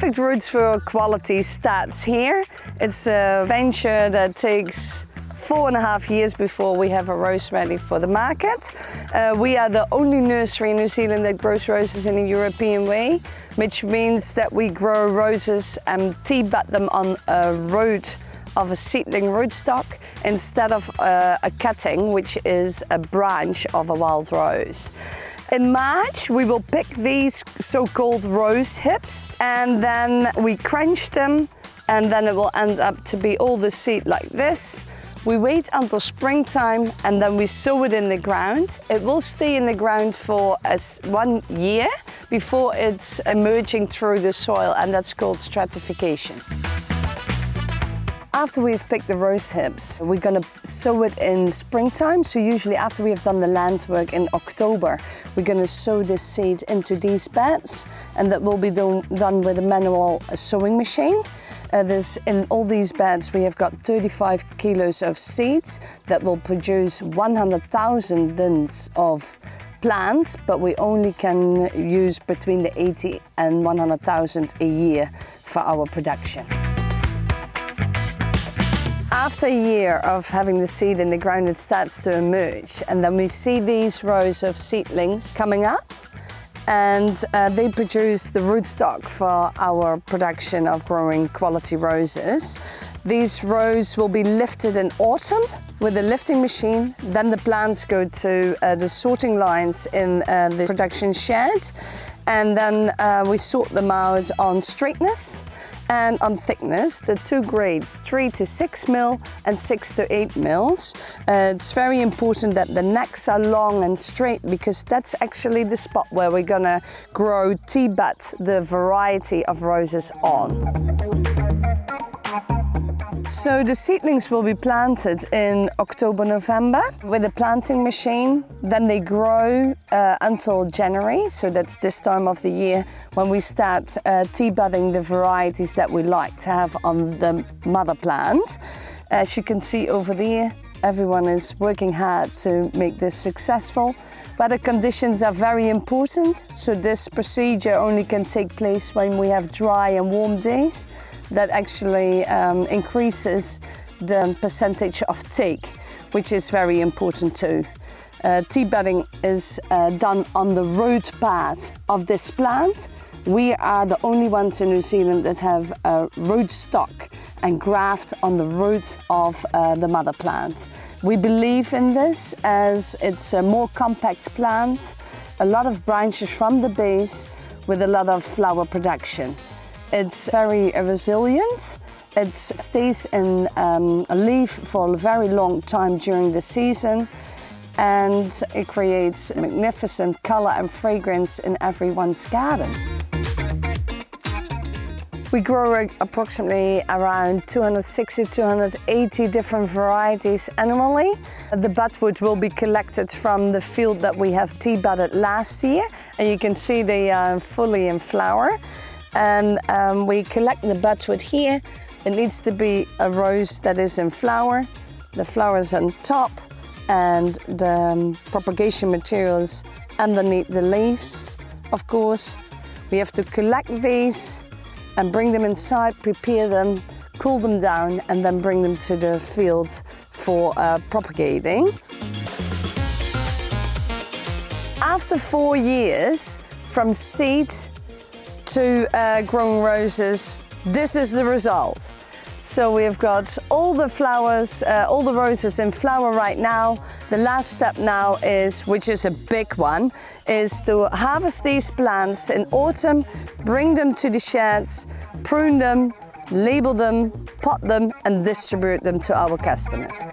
Perfect Roots for Quality starts here. It's a venture that takes 4.5 years before we have a rose ready for the market. We are the only nursery in New Zealand that grows roses in a European way, which means that we grow roses and tea bud them on a root of a seedling rootstock instead of a cutting, which is a branch of a wild rose. In March, we will pick these so-called rose hips, and then we crunch them, and then it will end up to be all the seed like this. We wait until springtime and then we sow it in the ground. It will stay in the ground for 1 year before it's emerging through the soil, and that's called stratification. After we've picked the rose hips, we're going to sow it in springtime. So usually after we have done the land work in October, we're going to sow this seed into these beds, and that will be done with a manual sowing machine. In all these beds we have got 35 kilos of seeds that will produce 100,000 tons of plants, but we only can use between the 80 and 100,000 a year for our production. After a year of having the seed in the ground, it starts to emerge, and then we see these rows of seedlings coming up, and they produce the rootstock for our production of growing quality roses. These rows will be lifted in autumn with a lifting machine. Then the plants go to the sorting lines in the production shed, and then we sort them out on straightness and on thickness, the 2 grades, 3 to 6 mil and 6 to 8 mils. It's very important that the necks are long and straight, because that's actually the spot where we're gonna grow tea bud, the variety of roses on. So the seedlings will be planted in October, November with a planting machine. Then they grow until January, so that's this time of the year when we start tea budding the varieties that we like to have on the mother plant. As you can see over there, everyone is working hard to make this successful. Weather conditions are very important, so this procedure only can take place when we have dry and warm days. That actually increases the percentage of take, which is very important too. Tea budding is done on the root part of this plant. We are the only ones in New Zealand that have a rootstock and graft on the root of the mother plant. We believe in this as it's a more compact plant, a lot of branches from the base with a lot of flower production. It's very resilient. It stays in a leaf for a very long time during the season, and it creates a magnificent color and fragrance in everyone's garden. We grow approximately around 260, 280 different varieties annually. The budwood will be collected from the field that we have tea budded last year, and you can see they are fully in flower. And we collect the budwood here. It needs to be a rose that is in flower. The flowers on top and the propagation materials underneath the leaves. Of course, we have to collect these and bring them inside, prepare them, cool them down, and then bring them to the field for propagating. After 4 years from seed to growing roses, this is the result. So we have got all the flowers, all the roses in flower right now. The last step now is, which is a big one, is to harvest these plants in autumn, bring them to the sheds, prune them, label them, pot them, and distribute them to our customers.